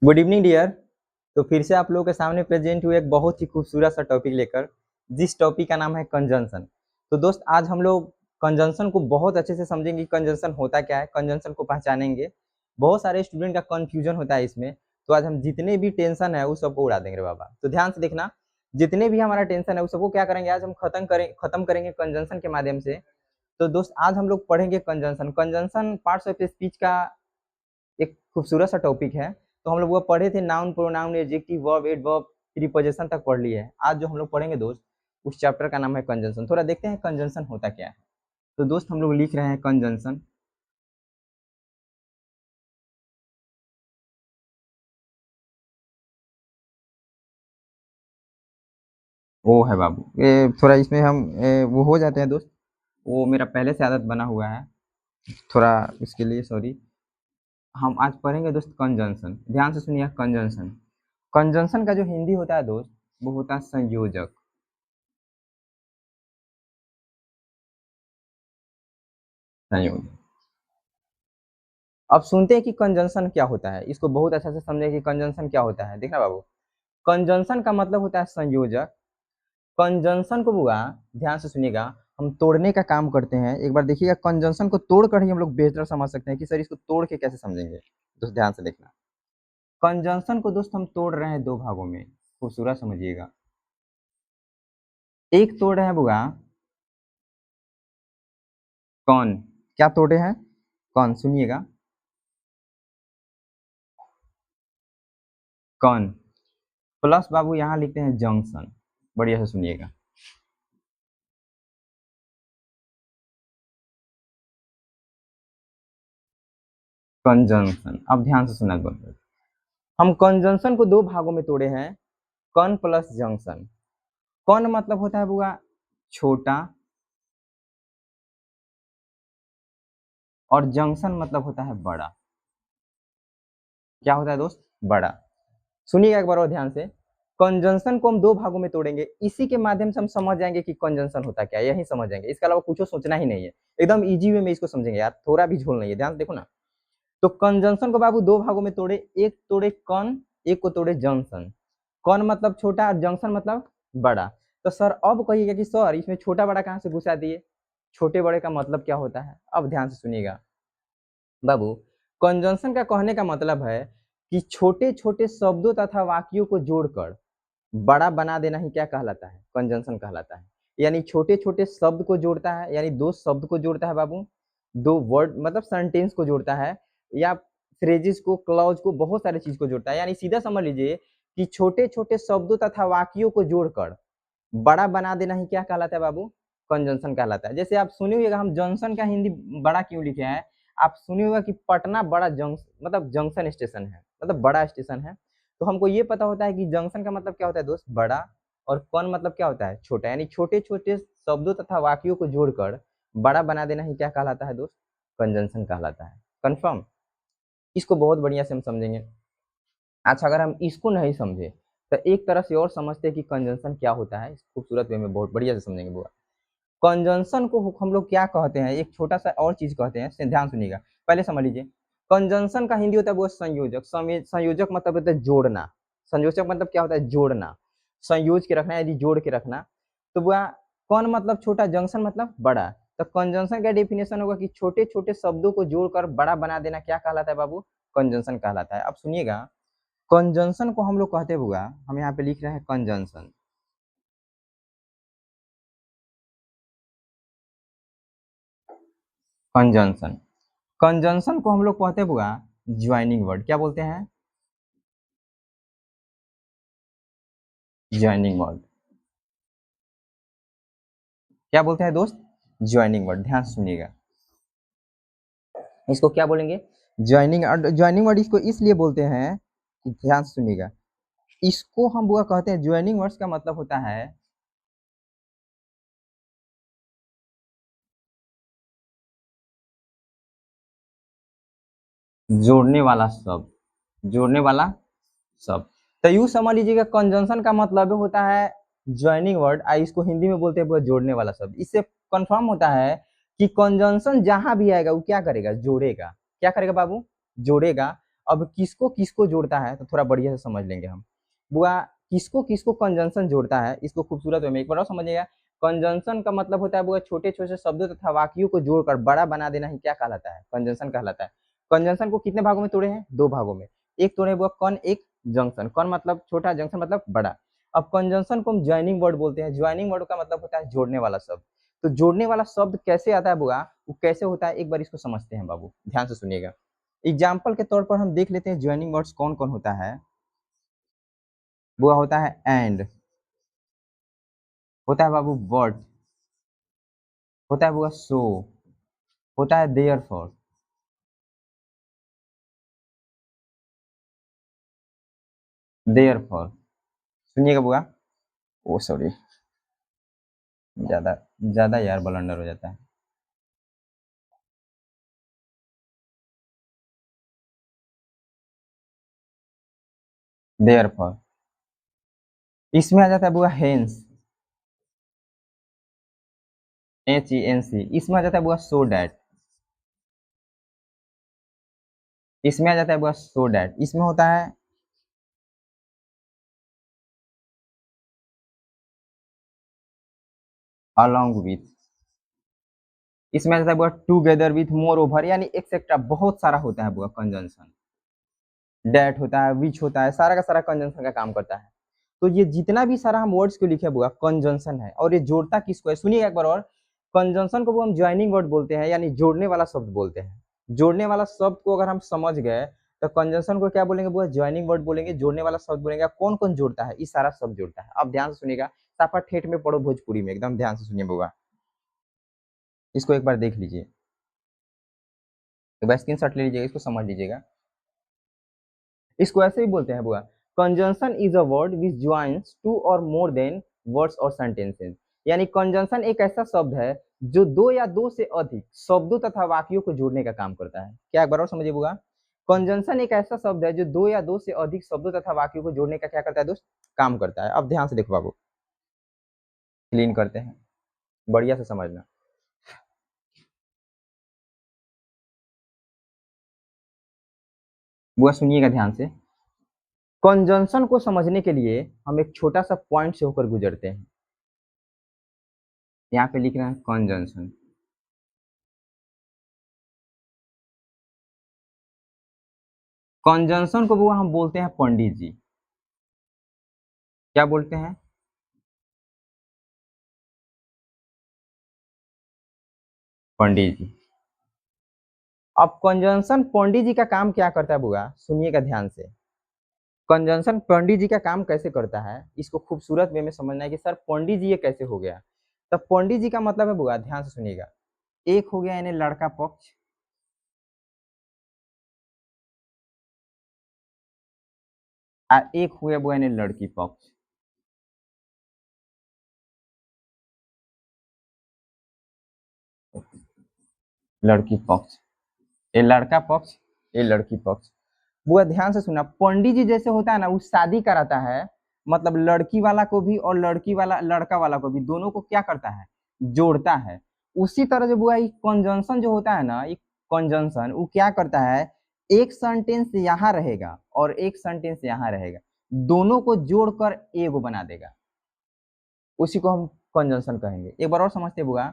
Good evening dear. तो फिर से आप लोगों के सामने प्रेजेंट हुए एक बहुत ही खूबसूरत सा टॉपिक लेकर, जिस टॉपिक का नाम है कंजंक्शन। तो दोस्त, आज हम लोग कंजंक्शन को बहुत अच्छे से समझेंगे कि कंजंक्शन होता क्या है, कंजंक्शन को पहचानेंगे। बहुत सारे स्टूडेंट का कंफ्यूजन होता है इसमें। तो आज हम जितने भी टेंशन है उस सबको उड़ा देंगे रे बाबा। तो ध्यान से देखना, जितने भी हमारा टेंशन है उस सबको क्या करेंगे, आज हम खत्म करेंगे कंजंक्शन के माध्यम से। तो दोस्त, आज हम लोग पढ़ेंगे conjunction. Conjunction parts of speech का एक खूबसूरत सा टॉपिक है। तो हम लोग वो पढ़े थे, noun pronoun adjective verb adverb preposition तक पढ़ लिए हैं। आज जो हम लोग पढ़ेंगे दोस्त, उस चैप्टर का नाम है कंजंक्शन। थोड़ा देखते हैं कंजंक्शन होता क्या है। तो दोस्त, हम लोग लिख रहे हैं कंजंक्शन। वो है बाबू, ये थोड़ा इसमें हम वो हो जाते हैं दोस्त। वो मेरा पहले से आदत बना हुआ है, थोड़ा इसके लिए सॉरी। हम आज पढ़ेंगे दोस्त कंजंक्शन। ध्यान से सुनिए, कंजंक्शन। कंजंक्शन का जो हिंदी होता है दोस्त, वो होता है संयोजक। संयोजक। अब सुनते हैं कि कंजंक्शन क्या होता है। इसको बहुत अच्छा से समझे कि कंजंक्शन क्या होता है। देखना बाबू, कंजंक्शन का मतलब होता है संयोजक। कंजंक्शन को बुआ, ध्यान से सुनिएगा, हम तोड़ने का काम करते हैं। एक बार देखिएगा, कंजंक्शन को तोड़कर ही हम लोग बेहतर समझ सकते हैं कि सर इसको तोड़ के कैसे समझेंगे। दोस्त ध्यान से देखना, कंजंक्शन को दोस्त हम तोड़ रहे हैं दो भागों में। खूबसूरत समझिएगा। एक तोड़ रहे हैं बुआ, कौन, क्या तोड़े हैं, कौन, सुनिएगा, कौन प्लस बाबू यहाँ लिखते हैं जंक्शन। बढ़िया से सुनिएगा। कंजंक्शन, अब ध्यान से सुना दोस्तों, हम कंजंक्शन को दो भागों में तोड़े हैं, कन प्लस जंक्शन। कन मतलब होता है बुआ छोटा, और जंक्शन मतलब होता है बड़ा। क्या होता है दोस्त, बड़ा। सुनिएगा एक बार और ध्यान से, कंजंक्शन को हम दो भागों में तोड़ेंगे, इसी के माध्यम से हम समझ जाएंगे कि कंजंक्शन होता क्या है। यही समझ जाएंगे, इसके अलावा कुछ सोचना ही नहीं है। एकदम इजी वे में इसको समझेंगे यार, थोड़ा भी झोल नहीं है। ध्यान से देखो ना, तो कंजंक्शन को बाबू दो भागों में तोड़े, एक तोड़े कन, एक को तोड़े जंक्शन। कन मतलब छोटा और जंक्शन मतलब बड़ा। तो सर अब कहिएगा कि सर इसमें छोटा बड़ा कहाँ से घुसा दिए, छोटे बड़े का मतलब क्या होता है। अब ध्यान से सुनिएगा बाबू, कंजंक्शन का कहने का मतलब है कि छोटे छोटे शब्दों तथा वाक्यों को जोड़कर बड़ा बना देना ही क्या कहलाता है, कंजंक्शन कहलाता है। यानी छोटे छोटे शब्द को जोड़ता है, यानी दो शब्द को जोड़ता है बाबू, दो वर्ड मतलब सेंटेंस को जोड़ता है, या फ्रेजेस को, क्लॉज को, बहुत सारी चीज को जोड़ता है। यानी सीधा समझ लीजिए कि छोटे छोटे शब्दों तथा वाक्यों को जोड़कर बड़ा बना देना ही क्या कहलाता है बाबू, कंजंक्शन कहलाता है। जैसे आप सुने होगा, हम जंक्शन का हिंदी बड़ा क्यों लिखे हैं। आप सुने होगा कि पटना बड़ा जंक्शन मतलब जंक्शन स्टेशन है, मतलब बड़ा स्टेशन है। तो हमको ये पता होता है कि जंक्शन का मतलब क्या होता है दोस्त, बड़ा, और कौन मतलब क्या होता है, छोटा। यानी छोटे छोटे शब्दों तथा वाक्यों को जोड़कर बड़ा बना देना ही क्या कहलाता है दोस्त, कंजंक्शन कहलाता है। कंफर्म, इसको बहुत बढ़िया से हम समझेंगे। अच्छा, अगर हम इसको नहीं समझे तो एक तरह से और समझते हैं कि कंजंक्शन क्या होता है, इस खूबसूरत वे में बहुत बढ़िया से समझेंगे बुआ। कंजंक्शन को हम लोग क्या कहते हैं, एक छोटा सा और चीज कहते हैं, ध्यान सुनिएगा। पहले समझ लीजिए, कंजंक्शन का हिंदी होता है वो संयोजक। संयोजक मतलब होता है जोड़ना। संयोजक मतलब क्या होता है, जोड़ना, संयोज के रखना, यदि जोड़ के रखना। तो वह कौन मतलब छोटा, जंक्शन मतलब बड़ा। तो कंजंक्शन का डेफिनेशन होगा कि छोटे छोटे शब्दों को जोड़कर बड़ा बना देना क्या कहलाता है बाबू, कंजंक्शन कहलाता है। अब सुनिएगा, कंजंक्शन को हम लोग कहते हुआ, हम यहाँ पे लिख रहे हैं कंजंक्शन। कंजंक्शन, कंजंक्शन को हम लोग कहते हुआ ज्वाइनिंग वर्ड। क्या बोलते हैं, ज्वाइनिंग वर्ड। क्या बोलते हैं दोस्त, ज्वाइनिंग वर्ड। ध्यान से सुनिएगा, इसको क्या बोलेंगे, ज्वाइनिंग। ज्वाइनिंग वर्ड इसको इसलिए बोलते हैं कि ध्यान से सुनिएगा, इसको हम बुआ कहते हैं, ज्वाइनिंग वर्ड्स का मतलब होता है जोड़ने वाला शब्द, जोड़ने वाला शब्द। तो यूं समझ लीजिएगा, कंजंक्शन का मतलब होता है ज्वाइनिंग वर्ड, इसको हिंदी में बोलते हैं वो जोड़ने वाला शब्द। इससे कंफर्म होता है कि कंजंक्शन जहां भी आएगा वो क्या करेगा, जोड़ेगा। क्या करेगा बाबू, जोड़ेगा। अब किसको किसको जोड़ता है तो थोड़ा बढ़िया से समझ लेंगे हम। बुआ किसको किसको कंजंक्शन जोड़ता है इसको खूबसूरत वे में एक बार और समझिएगा। कंजंक्शन का मतलब होता है बुआ छोटे छोटे शब्दों तथा वाक्यों को जोड़कर बड़ा बना देना ही क्या कहलाता है, कंजंक्शन कहलाता है। कंजंक्शन को कितने भागों में तोड़े हैं, दो भागों में। एक तोड़े बुआ कन, एक जंक्शन। कन मतलब छोटा, जंक्शन मतलब बड़ा। अब कंजंक्शन को हम ज्वाइनिंग वर्ड बोलते हैं। ज्वाइनिंग वर्ड का मतलब होता है जोड़ने वाला शब्द। तो जोड़ने वाला शब्द कैसे आता है बुआ, वो कैसे होता है एक बार इसको समझते हैं बाबू, ध्यान से सुनिएगा। एग्जाम्पल के तौर पर हम देख लेते हैं ज्वाइनिंग वर्ड्स कौन कौन होता है। बुआ होता है एंड, होता है बाबू बट, होता है बुआ सो, होता है देयरफॉर। देयरफॉर सुनिएगा बुआ। ओ सॉरी, ज्यादा ज्यादा यार ब्लंडर हो जाता है। देयरफॉर इसमें आ जाता है बुआ हेंस, HENC। इसमें आ जाता है बुआ सो डैट, इसमें आ जाता है बुआ सो डैट। इसमें होता है अलोंग विथ, इसमें आ जाता है बुआ टुगेदर विथ, मोर ओवर, यानी एक्सेट्रा बहुत सारा होता है बुआ कंजंक्शन। डैट होता है, विच होता है, सारा का सारा कंजंक्शन का काम करता है। तो ये जितना भी सारा हम वर्ड्स को लिखे हुआ कंजंक्शन है, और ये जोड़ता किसको है सुनिए एक बार और। कंजंक्शन को वो हम ज्वाइनिंग वर्ड बोलते हैं, यानी जोड़ने वाला शब्द बोलते हैं। जोड़ने वाला शब्द को अगर हम समझ गए तो कंजंक्शन को क्या बोलेंगे बुआ, ज्वाइनिंग वर्ड बोलेंगे। जोड़ने वाला शब्द बोलेंगे। कौन कौन जोड़ता है, इस सारा शब्द जोड़ता है। अब ध्यान से सुनिएगा, साफा ठेठ में पढ़ो भोजपुरी में, एकदम ध्यान से सुनिए बुआ। इसको एक बार देख लीजिए, एक बार स्क्रीन शॉट ले लीजिएगा, इसको समझ लीजिएगा। इसको ऐसे ही बोलते हैं बुआ, conjunction is a word which joins two or more than words or sentences. यानी कंजंक्शन एक ऐसा शब्द है जो दो या दो से अधिक शब्दों तथा वाक्यों को जोड़ने का काम करता है। क्या एक बार और समझिए बुआ, कंजंक्शन एक ऐसा शब्द है जो दो या दो से अधिक शब्दों तथा वाक्यों को जोड़ने का क्या करता है दोस्त, काम करता है। अब ध्यान से देखो बाबू, क्लीन करते हैं, बढ़िया से समझना। बुआ सुनिएगा ध्यान से। कंजंक्शन को समझने के लिए हम एक छोटा सा पॉइंट से होकर गुजरते हैं। यहाँ पे लिख रहे हैं कंजंक्शन। कंजंक्शन को वो हम बोलते हैं पंडित जी। क्या बोलते हैं, पंडित जी। अब कंजंक्शन पंडित जी का काम क्या करता है बुआ, सुनिएगा ध्यान से। कंजंक्शन पंडित जी का काम कैसे करता है, इसको खूबसूरत वे में समझना है कि सर पंडित जी ये कैसे हो गया। तो पंडित जी का मतलब है बुआ, ध्यान से सुनिएगा। एक हो गया यानी लड़का पक्ष, और एक हो गया बुआ यानी लड़की पक्ष। लड़की पक्ष, ये लड़का पक्ष, ये लड़की पक्ष। बुआ ध्यान से सुना, पंडित जी जैसे होता है ना, वो शादी कराता है, मतलब लड़की वाला को भी और लड़की वाला लड़का वाला को भी, दोनों को क्या करता है, जोड़ता है। उसी तरह जो बुआ ये कंजंक्शन जो होता है ना, ये कंजंक्शन वो क्या करता है, एक सेंटेंस यहाँ रहेगा और एक सेंटेंस यहाँ रहेगा, दोनों को जोड़कर एगो बना देगा। उसी को हम कंजंक्शन कहेंगे। एक बार और समझते हैं बुआ,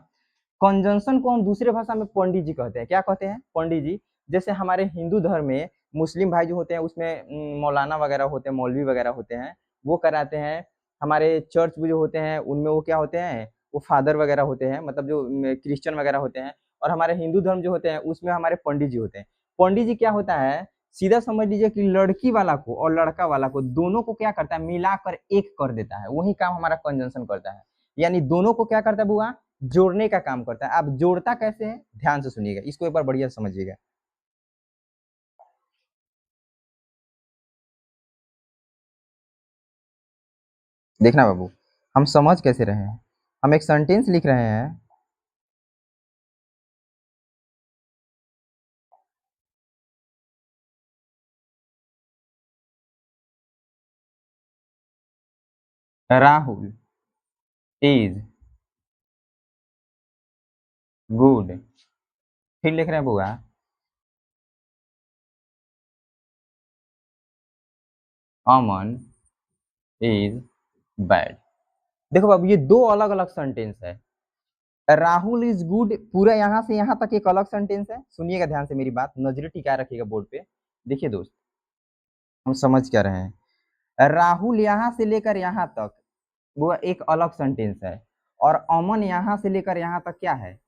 कंजंक्शन को हम दूसरे भाषा में पंडित जी कहते हैं। क्या कहते हैं, पंडित जी। जैसे हमारे हिंदू धर्म में मुस्लिम भाई जो होते हैं उसमें मौलाना वगैरह होते हैं, मौलवी वगैरह होते हैं, वो कराते हैं। हमारे चर्च जो होते हैं उनमें वो क्या होते हैं, वो फादर वगैरह होते हैं, मतलब जो क्रिश्चियन वगैरह होते हैं। और हमारे हिंदू धर्म जो होते हैं उसमें हमारे पंडित जी होते हैं। पंडित जी क्या होता है, सीधा समझ लीजिए कि लड़की वाला को और लड़का वाला को दोनों को क्या करता है, मिलाकर एक कर देता है। वही काम हमारा कंजंक्शन करता है, यानी दोनों को क्या करता है बुआ, जोड़ने का काम करता है। अब जोड़ता कैसे है, ध्यान से सुनिएगा, इसको एक बार बढ़िया समझिएगा। देखना बाबू, हम समझ कैसे रहे हैं। हम एक सेंटेंस लिख रहे हैं, राहुल इज गुड। फिर लिख रहे हैं बुआ, अमन इज बैड। देखो बाबू ये दो अलग अलग सेंटेंस है। राहुल इज गुड पूरा यहां से यहां तक एक अलग सेंटेंस है। सुनिएगा ध्यान से मेरी बात, नजरें टिकाए रखिएगा बोर्ड पे। देखिए दोस्त, हम समझ क्या रहे हैं। राहुल यहां से लेकर यहां तक वो एक अलग सेंटेंस है, और अमन यहां से लेकर यहां तक क्या है,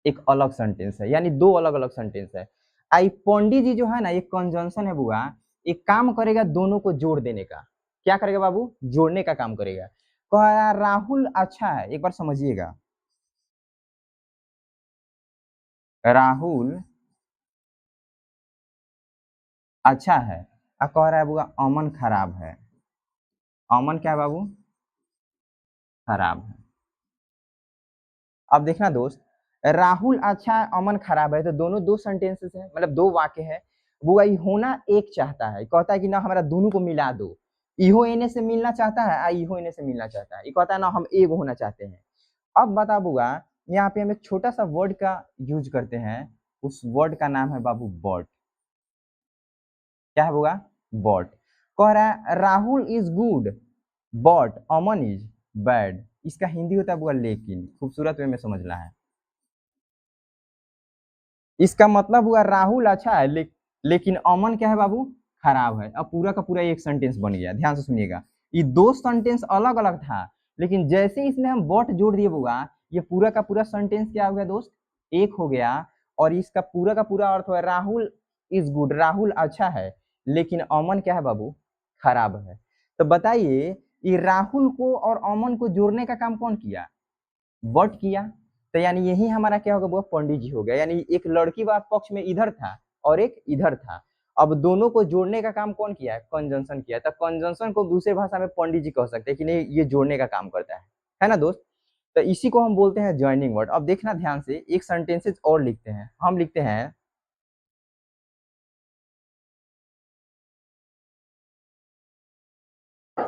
एक अलग सेंटेंस है। यानी दो अलग अलग सेंटेंस है। आई पंडित जी जो है ना, एक कंजंक्शन है बुआ, एक काम करेगा दोनों को जोड़ देने का। क्या करेगा बाबू, जोड़ने का काम करेगा। कह रहा राहुल अच्छा है, एक बार समझिएगा, राहुल अच्छा है, और कह रहा है बुआ अमन खराब है। अमन क्या है बाबू, खराब है। अब देखना दोस्त, राहुल अच्छा है अमन खराब है, तो दोनों दो सेंटेंसेस है, मतलब दो वाक्य है। वो वही होना एक चाहता है, कहता है कि ना हमारा दोनों को मिला दो। इहो एने से मिलना चाहता है, इहो एने से मिलना चाहता है, ये कहता है ना हम एक होना चाहते हैं। अब बता बुआ, यहाँ पे हम एक छोटा सा वर्ड का यूज करते हैं। उस वर्ड का नाम है बाबू बट। क्या है बुआ, बट। कह रहा है Rahul is good but Aman is bad. इसका हिंदी होता है बुआ लेकिन, खूबसूरत वे में समझना है। इसका मतलब हुआ राहुल अच्छा है लेकिन अमन क्या है बाबू, खराब है। अब पूरा का पूरा एक सेंटेंस बन गया। ध्यान से सुनिएगा, ये दो सेंटेंस अलग अलग था, लेकिन जैसे ही इसमें हम बट जोड़ दिए बुआ, ये पूरा का पूरा सेंटेंस क्या हो गया दोस्त, एक हो गया। और इसका पूरा का पूरा अर्थ हुआ राहुल इज गुड, राहुल अच्छा है, लेकिन अमन क्या है बाबू, खराब है। तो बताइए, ये राहुल को और अमन को जोड़ने का काम कौन किया, बट किया। तो यानी यही हमारा क्या होगा, वो पंडित जी हो गया। यानी एक लड़की वाला पक्ष में इधर था और एक इधर था। अब दोनों को जोड़ने का काम कौन किया है, कंजंक्शन किया। तो कंजंक्शन को दूसरे भाषा में पंडित जी कह सकते हैं कि नहीं ये जोड़ने का काम करता है ना दोस्त। तो इसी को हम बोलते हैं ज्वाइनिंग वर्ड। अब देखना ध्यान से, एक सेंटेंसेस और लिखते हैं। हम लिखते हैं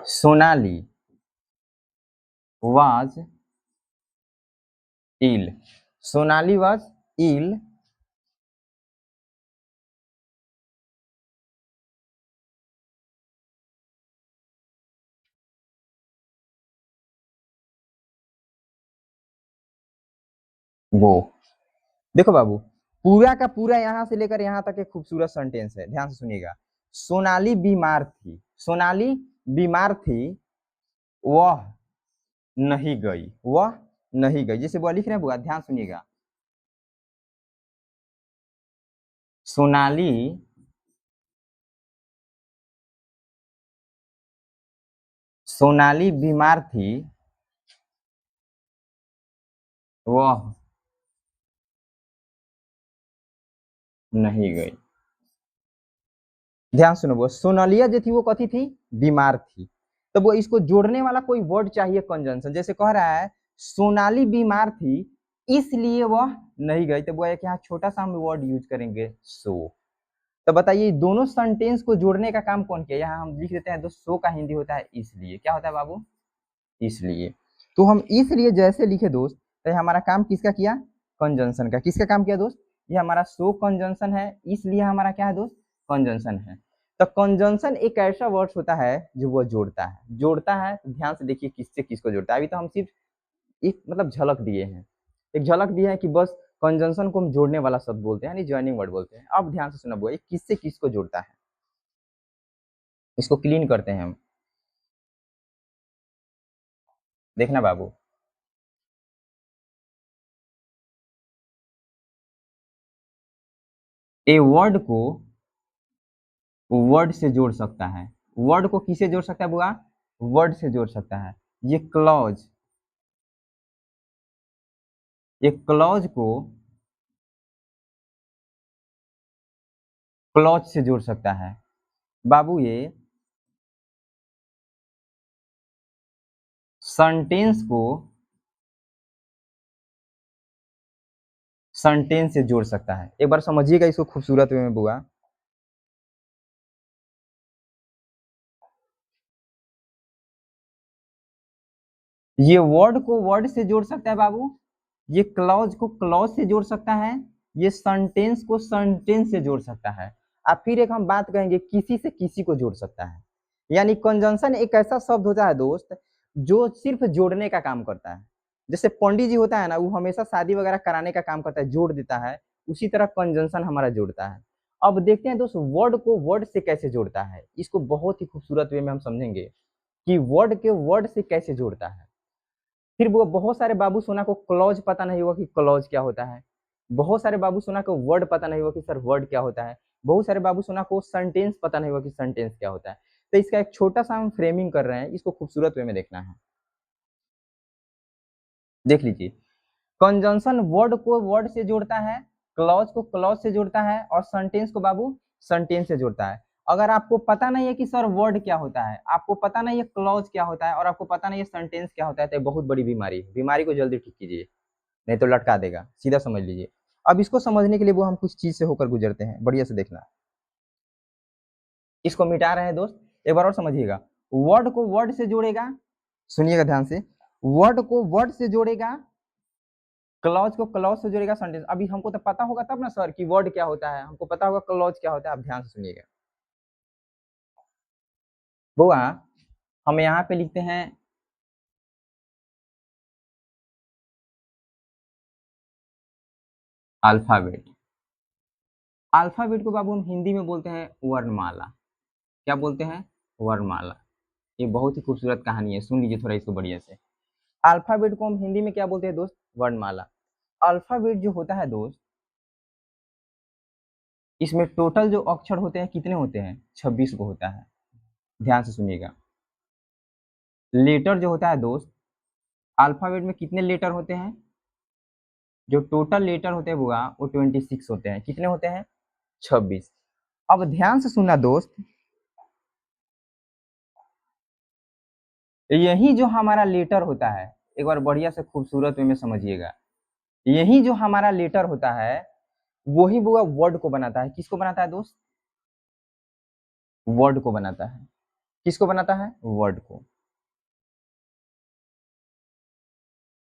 Sonali was ill. Sonali was ill वो। देखो बाबू, पूरा का पूरा यहां से लेकर यहां तक एक खूबसूरत सेंटेंस है। ध्यान से सुनिएगा। सोनाली बीमार थी, सोनाली बीमार थी, वह नहीं गई, वह नहीं गई। जैसे वो लिख रहे हैं बुआ, ध्यान सुनिएगा। सोनाली सोनाली बीमार थी, वह नहीं गई। ध्यान सुनो, वो सोनालिया जो थी वो कथी थी, बीमार थी। तो वो इसको जोड़ने वाला कोई वर्ड चाहिए कंजंक्शन। जैसे कह रहा है सोनाली बीमार थी इसलिए वह नहीं गई, तो वो एक यहाँ छोटा सा हम वर्ड यूज करेंगे सो। तो बताइए दोनों सेंटेंस को जोड़ने का काम कौन किया। यहाँ हम लिख देते हैं तो सो का हिंदी होता है इसलिए। क्या होता है बाबू, इसलिए। तो हम इसलिए जैसे लिखे दोस्त, तो हमारा काम किसका किया, कंजंक्शन का। किसका काम किया दोस्त, ये हमारा सो कंजंक्शन है, इसलिए हमारा क्या है दोस्त, कंजंक्शन है। तो कंजंक्शन एक ऐसा वर्ड होता है जो वो जोड़ता है। जोड़ता है तो ध्यान से देखिए किससे किसको जोड़ता है। अभी तो हम सिर्फ एक मतलब झलक दिए हैं, एक झलक दिए हैं कि बस कंजंक्शन को हम जोड़ने वाला शब्द बोलते हैं, यानी ज्वाइनिंग वर्ड बोलते हैं। अब ध्यान से सुना बुआ, ये किससे किसको जोड़ता है, इसको क्लीन करते हैं हम। देखना बाबू, ए वर्ड को वर्ड से जोड़ सकता है। वर्ड को किसे जोड़ सकता है बुआ, वर्ड से जोड़ सकता है। ये क्लॉज, ये क्लॉज को क्लॉज से जोड़ सकता है बाबू। ये सेंटेंस को सेंटेंस से जोड़ सकता है। एक बार समझिएगा इसको खूबसूरत वे में बुआ। ये वर्ड को वर्ड से जोड़ सकता है बाबू, ये क्लॉज को क्लॉज से जोड़ सकता है, ये सेंटेंस को सेंटेंस से जोड़ सकता है। अब फिर एक हम बात कहेंगे किसी से किसी को जोड़ सकता है। यानी कंजंक्शन एक ऐसा शब्द होता है दोस्त जो सिर्फ जोड़ने का काम करता है। जैसे पंडित जी होता है ना, वो हमेशा शादी वगैरह कराने का काम करता है, जोड़ देता है। उसी तरह कंजंक्शन हमारा जोड़ता है। अब देखते हैं दोस्त वर्ड को वर्ड से कैसे जोड़ता है। इसको बहुत ही खूबसूरत वे में हम समझेंगे कि वर्ड के वर्ड से कैसे जोड़ता है। फिर वो बहुत सारे बाबू सोना को क्लॉज पता नहीं होगा कि क्लॉज क्या होता है। बहुत सारे बाबू सोना को वर्ड पता नहीं होगा कि सर वर्ड क्या होता है। बहुत सारे बाबू सोना को सेंटेंस पता नहीं होगा कि सेंटेंस क्या होता है। तो इसका एक छोटा सा हम फ्रेमिंग कर रहे हैं, इसको खूबसूरत वे में देखना है। देख लीजिए, कंजंक्शन वर्ड को वर्ड से जोड़ता है, क्लॉज को क्लॉज से जोड़ता है, और सेंटेंस को बाबू सेंटेंस से जोड़ता है। अगर आपको पता नहीं है कि सर वर्ड क्या होता है, आपको पता नहीं है क्लॉज क्या होता है, और आपको पता नहीं है सेंटेंस क्या होता है, तो बहुत बड़ी बीमारी है। बीमारी को जल्दी ठीक कीजिए, नहीं तो लटका देगा, सीधा समझ लीजिए। अब इसको समझने के लिए वो हम कुछ चीज से होकर गुजरते हैं, बढ़िया से देखना। इसको मिटा रहे हैं दोस्त, एक बार और समझिएगा। वर्ड को वर्ड से जोड़ेगा, सुनिएगा ध्यान से, वर्ड को वर्ड से जोड़ेगा, क्लॉज को क्लॉज से जोड़ेगा, सेंटेंस। अभी हमको तो पता होगा तब ना सर कि वर्ड क्या होता है, हमको पता होगा क्लॉज क्या होता है। आप ध्यान से सुनिएगा बुआ, हम यहाँ पे लिखते हैं अल्फाबेट। अल्फाबेट को बाबू हम हिंदी में बोलते हैं वर्णमाला। क्या बोलते हैं? वर्णमाला। ये बहुत ही खूबसूरत कहानी है, सुन लीजिए थोड़ा इसको बढ़िया से। अल्फाबेट को हम हिंदी में क्या बोलते हैं दोस्त? वर्णमाला। अल्फाबेट जो होता है दोस्त, इसमें टोटल जो अक्षर होते हैं कितने होते हैं? 26 को होता है। ध्यान से सुनिएगा। लेटर जो होता है दोस्त, अल्फाबेट में कितने लेटर होते हैं? जो टोटल लेटर होते हैं बुआ, वो 26 होते हैं। कितने होते हैं? 26। अब ध्यान से सुनना दोस्त, यही जो हमारा लेटर होता है, एक बार बढ़िया से खूबसूरत वे में समझिएगा, यही जो हमारा लेटर होता है वही बुआ वर्ड को बनाता है। किसको बनाता है दोस्त? वर्ड को बनाता है। किसको बनाता है? वर्ड को।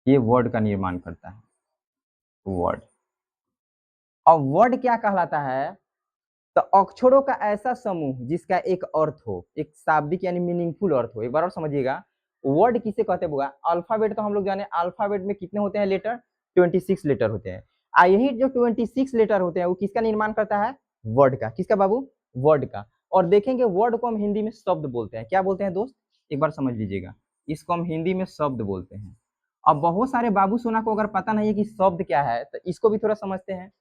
ये वर्ड का निर्माण करता है, वर्ड। और वर्ड क्या कहलाता है? तो अक्षरों का ऐसा समूह जिसका एक अर्थ हो, एक शाब्दिक यानी मीनिंगफुल अर्थ हो। एक बार और समझिएगा, वर्ड किसे कहते हैं बुआ? अल्फाबेट तो हम लोग जाने, अल्फाबेट में कितने होते हैं लेटर? 26 लेटर होते हैं। यही जो 26 लेटर होते हैं वो किसका निर्माण करता है? वर्ड का। किसका बाबू? वर्ड का। और देखेंगे वर्ड को हम हिंदी में शब्द बोलते हैं। क्या बोलते हैं दोस्त? एक बार समझ लीजिएगा, इसको हम हिंदी में शब्द बोलते हैं। अब बहुत सारे बाबू सोना को अगर पता नहीं है कि शब्द क्या है, तो इसको भी थोड़ा समझते हैं।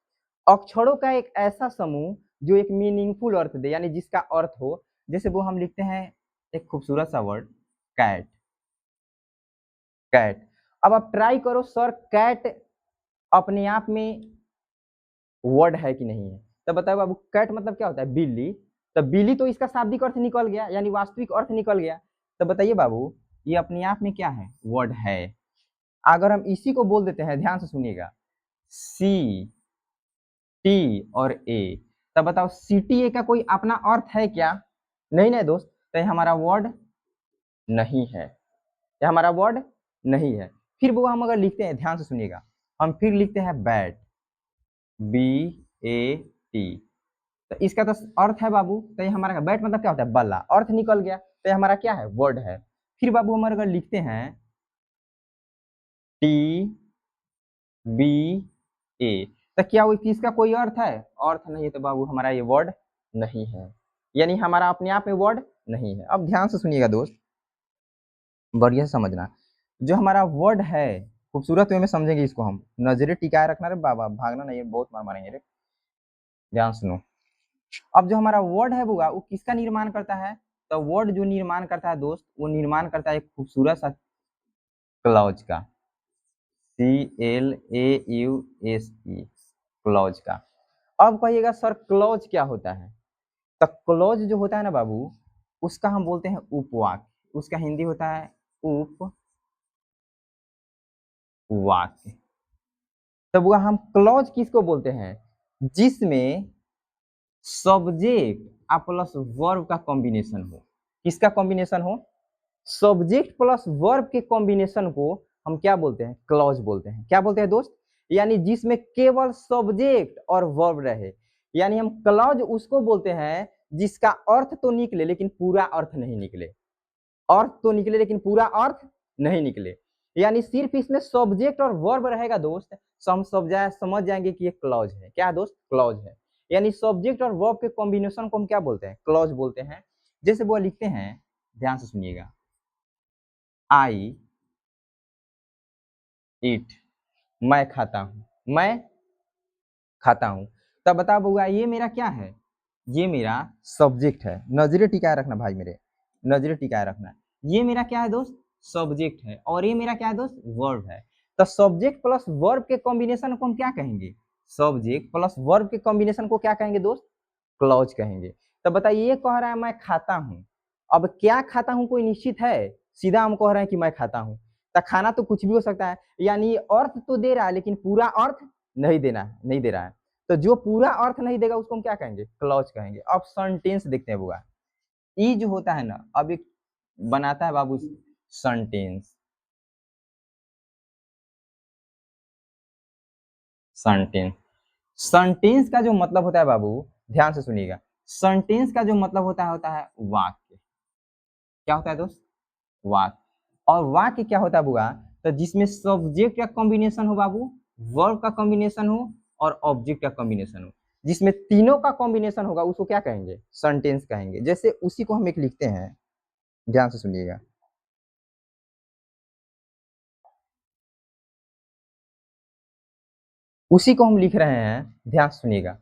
अक्षरों का एक ऐसा समूह जो एक मीनिंगफुल अर्थ दे, यानी जिसका अर्थ हो। जैसे वो हम लिखते हैं एक खूबसूरत सा वर्ड, कैट। कैट। अब आप ट्राई करो सर, कैट अपने आप में वर्ड है कि नहीं है? तो बताओ बाबू, कैट मतलब क्या होता है? बिल्ली। तो बिल्ली तो इसका शाब्दिक अर्थ निकल गया, यानी वास्तविक अर्थ निकल गया। तो बताइए बाबू, ये अपने आप में क्या है? वर्ड है। अगर हम इसी को बोल देते हैं, ध्यान से सुनिएगा, सी टी और ए, तब बताओ सी टी ए का कोई अपना अर्थ है क्या? नहीं ना दोस्त, तो ये हमारा वर्ड नहीं है। ये हमारा वर्ड नहीं है। फिर वो हम अगर लिखते हैं, ध्यान से सुनिएगा, हम फिर लिखते हैं बैट, बी ए टी। तो इसका तो अर्थ है बाबू, तो ये हमारा बैट मतलब क्या होता है? बल्ला। अर्थ निकल गया, तो ये हमारा क्या है? वर्ड है। फिर बाबू हम अगर लिखते हैं टी बी ए, तो क्या वो किसका कोई अर्थ है? अर्थ नहीं है, तो बाबू हमारा ये वर्ड नहीं है, यानी हमारा अपने आप में वर्ड नहीं है। अब ध्यान से सुनिएगा दोस्त, बढ़िया से समझना। जो हमारा वर्ड है, खूबसूरत वे में समझेंगे इसको हम। नजरे टिकाए रखना रे बाबा, भागना नहीं है, बहुत मार मारेंगे रे। ध्यान सुनो। अब जो हमारा वर्ड है बुआ, वो किसका निर्माण करता है? तो वर्ड जो निर्माण करता है दोस्त, वो निर्माण करता है एक खूबसूरत सा क्लॉज का, CLAUSE, क्लॉज का। अब कहिएगा सर क्लॉज क्या होता है? तो क्लॉज जो होता है ना बाबू, उसका हम बोलते हैं उपवाक्य। उसका हिंदी होता है उपवाक्य। तब वह हम क्लॉज किसको बोलते हैं? जिसमें सब्जेक्ट प्लस वर्ब का कॉम्बिनेशन हो। किसका कॉम्बिनेशन हो? सब्जेक्ट प्लस वर्ब के कॉम्बिनेशन को हम क्या बोलते हैं? क्लॉज बोलते हैं। क्या बोलते हैं दोस्त? यानी जिसमें केवल सब्जेक्ट और वर्ब रहे, यानी हम क्लॉज उसको बोलते हैं जिसका अर्थ तो निकले लेकिन पूरा अर्थ नहीं निकले, अर्थ तो निकले लेकिन पूरा अर्थ नहीं निकले। यानी सिर्फ इसमें सब्जेक्ट और वर्ब रहेगा दोस्त, हम समझ जाएंगे कि ये क्लॉज है। क्या है दोस्त? क्लॉज है। यानी सब्जेक्ट और वर्ब के कॉम्बिनेशन को हम क्या बोलते हैं? क्लॉज बोलते हैं। जैसे वो लिखते हैं, ध्यान से सुनिएगा, आई ईट, मैं खाता हूं, मैं खाता हूं। तब बता बउआ ये मेरा क्या है? ये मेरा सब्जेक्ट है। नजरे टिकाए रखना भाई मेरे, नजरे टिकाए रखना। ये मेरा क्या है दोस्त? सब्जेक्ट है। और ये मेरा क्या है दोस्त? वर्ब है। तो सब्जेक्ट प्लस वर्ब के कॉम्बिनेशन को हम क्या कहेंगे? सब्जेक्ट प्लस वर्ब के कॉम्बिनेशन को क्या कहेंगे दोस्त? क्लॉज कहेंगे। तो बताइए, ये कह रहा है मैं खाता हूं, अब क्या खाता हूं कोई निश्चित है? सीधा हम कह रहे हैं कि मैं खाता हूं। तो खाना तो कुछ भी हो सकता है, यानी अर्थ तो दे रहा है लेकिन पूरा अर्थ नहीं देना है, नहीं दे रहा है। तो जो पूरा अर्थ नहीं देगा उसको हम क्या कहेंगे? क्लॉज कहेंगे। अब सेंटेंस देखते हैं बुआ। ई जो होता है ना, अब एक बनाता है बाबू सेंटेंस। सेंटेंस, सेंटेंस का जो मतलब होता है बाबू, ध्यान से सुनिएगा, सेंटेंस का जो मतलब होता है वाक्य। क्या होता है दोस्त? वाक्य। और वाक्य क्या होता है बुआ? तो जिसमें सब्जेक्ट का कॉम्बिनेशन हो बाबू, वर्ब का कॉम्बिनेशन हो और ऑब्जेक्ट का कॉम्बिनेशन हो, जिसमें तीनों का कॉम्बिनेशन होगा उसको क्या कहेंगे? सेंटेंस कहेंगे। जैसे उसी को हम एक लिखते हैं, ध्यान से सुनिएगा, उसी को हम लिख रहे हैं, ध्यान से सुनिएगा।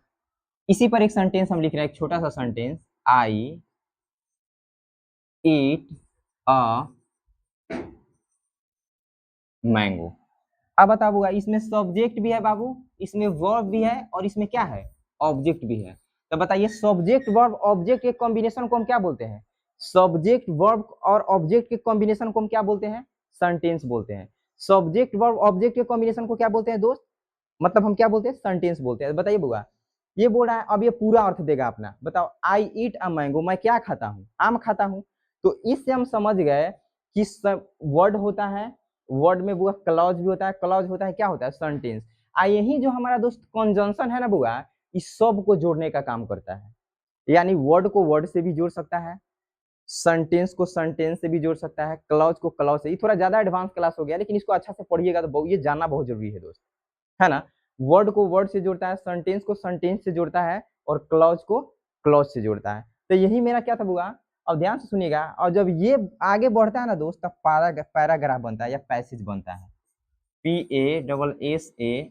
इसी पर एक सेंटेंस हम लिख रहे हैं, एक छोटा सा sentence, I eat a mango. अब बता बुआ, इसमें सब्जेक्ट भी है बाबू, इसमें वर्ब भी है और इसमें क्या है? ऑब्जेक्ट भी है। तो बताइए, सब्जेक्ट वर्ब ऑब्जेक्ट के कॉम्बिनेशन को हम क्या बोलते हैं? सब्जेक्ट वर्ब और ऑब्जेक्ट के कॉम्बिनेशन को हम क्या बोलते हैं? सेंटेंस बोलते हैं। सब्जेक्ट वर्ब ऑब्जेक्ट के कॉम्बिनेशन को क्या बोलते हैं दोस्त? मतलब हम क्या बोलते हैं? सेंटेंस बोलते हैं। बताइए बुआ, ये बोल रहा है, अब ये पूरा अर्थ देगा अपना। बताओ, आई ईट अ मैंगो, मैं क्या खाता हूँ? आम खाता हूँ। तो इससे हम समझ गए कि वर्ड होता है, वर्ड में बुआ क्लॉज भी होता है, क्लॉज होता है क्या होता है? सेंटेंस। यही जो हमारा दोस्त कंजंक्शन है ना बुआ, इस सब को जोड़ने का काम करता है। यानी वर्ड को वर्ड से भी जोड़ सकता है, सेंटेंस को सेंटेंस से भी जोड़ सकता है, क्लॉज को क्लॉज से। ये थोड़ा ज्यादा एडवांस क्लास हो गया, लेकिन इसको अच्छा से पढ़िएगा तो ये जानना बहुत जरूरी है दोस्त, है ना। वर्ड को वर्ड से जोड़ता है, सेंटेंस को सेंटेंस से जोड़ता है और क्लॉज को क्लॉज से जोड़ता है। तो यही मेरा क्या था बुआ? अब ध्यान से सुनिएगा, और जब ये आगे बढ़ता है ना दोस्त, तब पैराग्राफ बनता है या पैसेज बनता है। PASSAGE।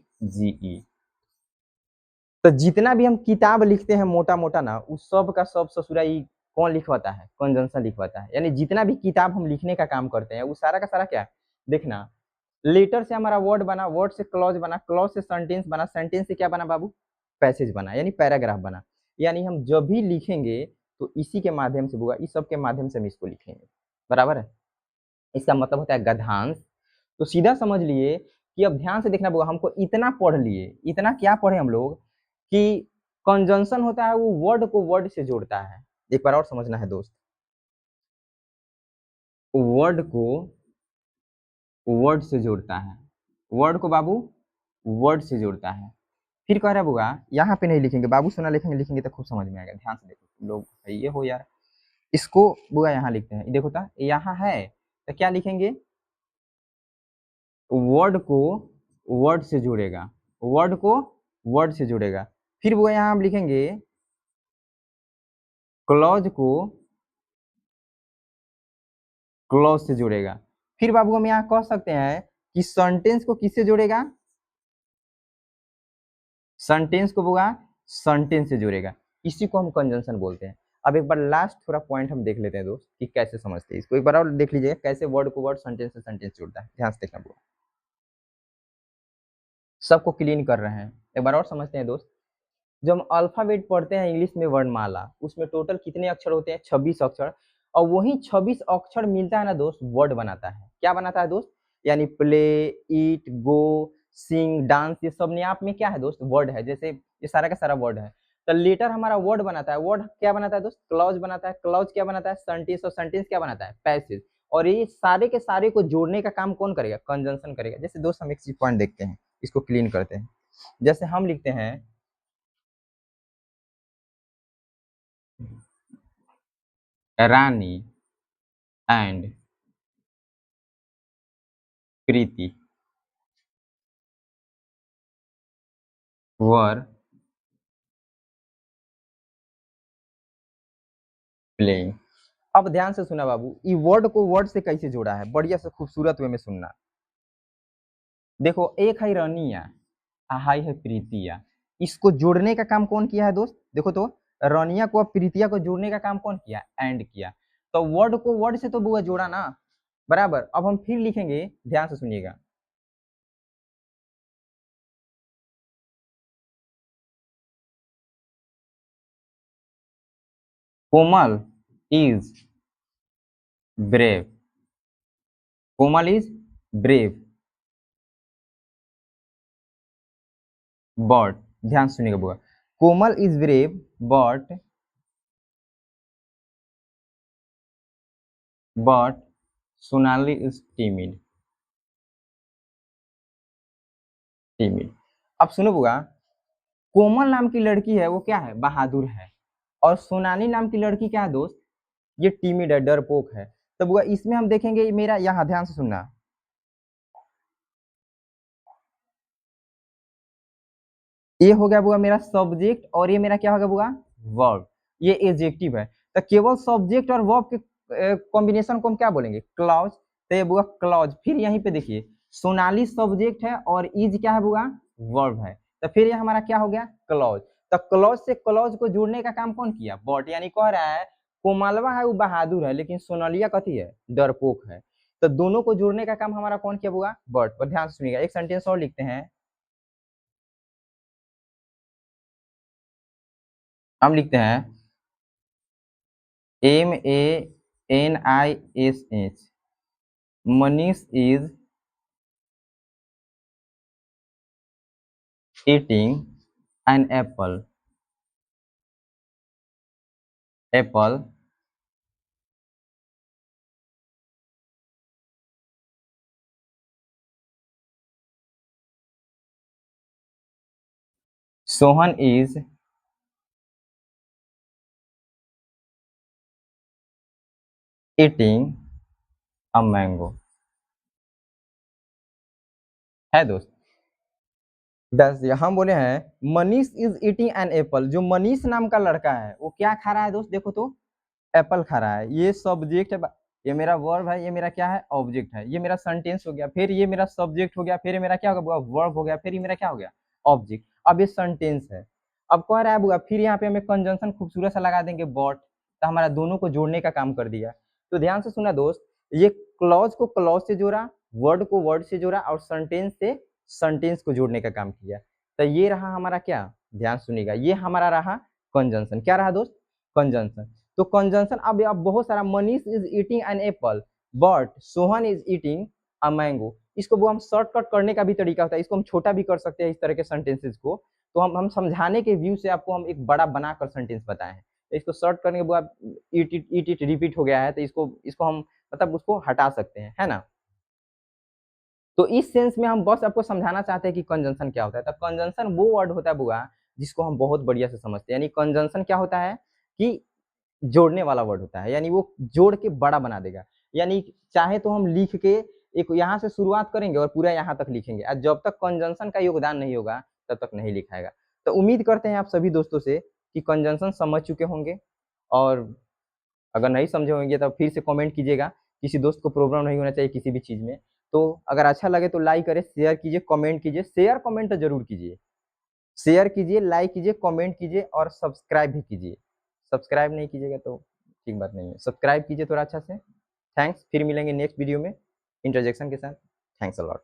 तो जितना भी हम किताब लिखते हैं मोटा मोटा ना, उस सब का सब ससुरा ही कौन लिखवाता है? कंजंक्शन लिखवाता है। यानी जितना भी किताब हम लिखने का काम करते हैं, वो सारा का सारा क्या है? देखना, लेटर से हमारा वर्ड बना, वर्ड से क्लॉज बना, क्लॉज से सेंटेंस बना, सेंटेंस से क्या बना बाबू? पैसेज बना, यानी पैराग्राफ बना। यानी हम जब भी लिखेंगे तो इसी के माध्यम से होगा, इस सब के माध्यम से हम इसको लिखेंगे। बराबर है? इसका मतलब होता है गद्यांश। तो सीधा समझ लिए कि अब ध्यान से देखना होगा, हमको इतना पढ़ लिए, इतना क्या पढ़े हम लोग, कि कंजंक्शन होता है वो वर्ड को वर्ड से जोड़ता है। एक बार और समझना है दोस्त, वर्ड को वर्ड से जोड़ता है, वर्ड को बाबू वर्ड से जोड़ता है। फिर कह रहा है बुआ, यहाँ पे नहीं लिखेंगे बाबू, सुना लिखेंगे, लिखेंगे तो खूब समझ में आएगा। ध्यान से देखो लोग, ये हो यार, इसको बुआ यहाँ लिखते हैं, देखो था यहाँ है, तो क्या लिखेंगे? वर्ड को वर्ड से जोड़ेगा, वर्ड को वर्ड से जोड़ेगा। फिर बुआ यहाँ हम लिखेंगे क्लॉज को क्लॉज से जोड़ेगा। फिर बाबू हम यहाँ कह सकते हैं कि सेंटेंस को किससे जोड़ेगा? सेंटेंस को बुआ सेंटेंस से जोड़ेगा। इसी को हम कंजंक्शन बोलते हैं। अब एक बार लास्ट थोड़ा पॉइंट हम देख लेते हैं दोस्त, कि कैसे समझते हैं इसको। एक बार और देख लीजिए कैसे वर्ड को वर्ड, सेंटेंस से सेंटेंस जोड़ता है। ध्यान से देखना बुआ, सबको क्लीन कर रहे हैं। एक बार और समझते हैं दोस्त। जब हम अल्फाबेट पढ़ते हैं इंग्लिश में, वर्णमाला, उसमें टोटल कितने अक्षर होते हैं? 26 अक्षर। और वही 26 अक्षर मिलता है ना दोस्त, वर्ड बनाता है। क्या बनाता है दोस्त? यानी प्ले, ईट, गो, सिंग, डांस, ये सब ने आप में क्या है दोस्त? वर्ड है। जैसे ये सारा का सारा वर्ड है। तो लेटर हमारा वर्ड बनाता है, वर्ड क्या बनाता है दोस्त? क्लॉज बनाता है, क्लॉज क्या बनाता है? सेंटेंस, और सेंटेंस क्या बनाता है? पैसेज। और ये सारे के सारे को जोड़ने का काम कौन करेगा? कंजंक्शन करेगा। जैसे दोस्त हम एक चीज पॉइंट देखते हैं, इसको क्लीन करते हैं। जैसे हम लिखते हैं रानी एंड प्रीति वर प्लेइंग। अब ध्यान से सुना बाबू, ये वर्ड को वर्ड से कैसे जोड़ा है, बढ़िया से खूबसूरत वे में सुनना। देखो, एक है रनिया, हाई है प्रीतिया, इसको जोड़ने का काम कौन किया है दोस्त? देखो तो, रनिया को और प्रीतिया को जोड़ने का काम कौन किया? एंड किया। तो वर्ड को वर्ड से तो बुआ जोड़ा ना, बराबर। अब हम फिर लिखेंगे, ध्यान से सुनिएगा। Komal is brave, Komal is brave but, ध्यान से सुनिएगा बुआ, Komal is brave but Sonali is timid, timid. अब सुनो बुआ, कोमल नाम की लड़की है वो क्या है? बहादुर है। और सोनाली नाम की लड़की क्या है दोस्त? ये टीमिड है, डरपोक है। तो बुआ इसमें हम देखेंगे, मेरा यहाँ ध्यान से सुनना, ये हो गया बुआ मेरा सब्जेक्ट, और ये मेरा क्या होगा बुआ? वर्ब। ये एडजेक्टिव है। तो केवल सब्जेक्ट और वर्ब के कॉम्बिनेशन को हम क्या बोलेंगे? क्लॉज। तो ये बुआ क्लॉज। फिर यहीं पे देखिए, सोनाली सब्जेक्ट है और इज क्या है बुआ? वर्ब है। तो फिर ये हमारा क्या हो गया? क्लॉज। तो क्लॉज से क्लॉज को जोड़ने का काम कौन किया? बट। यानी कह रहा है कोमलवा है वो बहादुर है, लेकिन सोनालिया कथी है? डरपोक है। तो दोनों को जोड़ने का काम हमारा कौन किया बुआ? बट। पर ध्यान से सुनिएगा, एक सेंटेंस और लिखते हैं। हम लिखते हैं MANISH, Manish is eating an apple, apple। Sohan is eating a mango, है दोस्त। दस, हम बोले हैं Manish is eating an apple, जो मनीष नाम का लड़का है वो क्या खा रहा है दोस्त? देखो तो, एप्पल खा रहा है। ये सब्जेक्ट है, ये मेरा वर्ब है, ये मेरा क्या है? ऑब्जेक्ट है। ये मेरा सेंटेंस हो गया, फिर ये मेरा सब्जेक्ट हो गया, फिर ये मेरा क्या होगा? वर्ब हो गया, फिर ये मेरा क्या हो गया? ऑब्जेक्ट। अब ये सेंटेंस है। अब कह रहा है बुआ, फिर यहाँ पे हमें कंजंक्शन खूबसूरत सा लगा देंगे बट, तो हमारा दोनों को जोड़ने का काम कर दिया। तो ध्यान से सुना दोस्त, ये क्लॉज को क्लॉज से जोड़ा, वर्ड को वर्ड से जोड़ा, और सेंटेंस से सेंटेंस को जोड़ने का काम किया। तो ये रहा हमारा क्या? ध्यान सुनिएगा, ये हमारा रहा कंजंक्शन। क्या रहा दोस्त? कंजंक्शन। तो कंजंक्शन, अब बहुत सारा, Manish is eating an apple but Sohan is eating a mango. इसको वो हम शॉर्टकट करने का भी तरीका होता है, इसको हम छोटा भी कर सकते हैं इस तरह के सेंटेंसेस को। तो हम समझाने के व्यू से आपको हम एक बड़ा बनाकर सेंटेंस बताए हैं। तो इसको शॉर्ट करने के बाद ईट इट रिपीट हो गया है, तो इसको इसको हम मतलब उसको हटा सकते हैं, है ना। तो इस सेंस में हम बस आपको समझाना चाहते हैं कि कंजंक्शन क्या होता है। तो कंजंक्शन वो वर्ड होता है बुआ जिसको हम बहुत बढ़िया से समझते हैं। यानी कंजंक्शन क्या होता है कि जोड़ने वाला वर्ड होता है, यानी वो जोड़ के बड़ा बना देगा। यानी चाहे तो हम लिख के एक यहाँ से शुरुआत करेंगे और पूरा यहाँ तक लिखेंगे, और जब तक कंजंक्शन का योगदान नहीं होगा तब तक नहीं लिखाएगा। तो उम्मीद करते हैं आप सभी दोस्तों से कि कंजंक्शन समझ चुके होंगे, और अगर नहीं समझे होंगे तो फिर से कमेंट कीजिएगा। किसी दोस्त को प्रॉब्लम नहीं होना चाहिए किसी भी चीज़ में। तो अगर अच्छा लगे तो लाइक करें, शेयर कीजिए, कमेंट कीजिए। शेयर कमेंट तो जरूर कीजिए, शेयर कीजिए, लाइक कीजिए, कमेंट कीजिए, और सब्सक्राइब भी कीजिए। सब्सक्राइब नहीं कीजिएगा तो ठीक बात नहीं है, सब्सक्राइब कीजिए थोड़ा अच्छा से। थैंक्स, फिर मिलेंगे नेक्स्ट वीडियो में इंटरजेक्शन के साथ। Thanks a lot.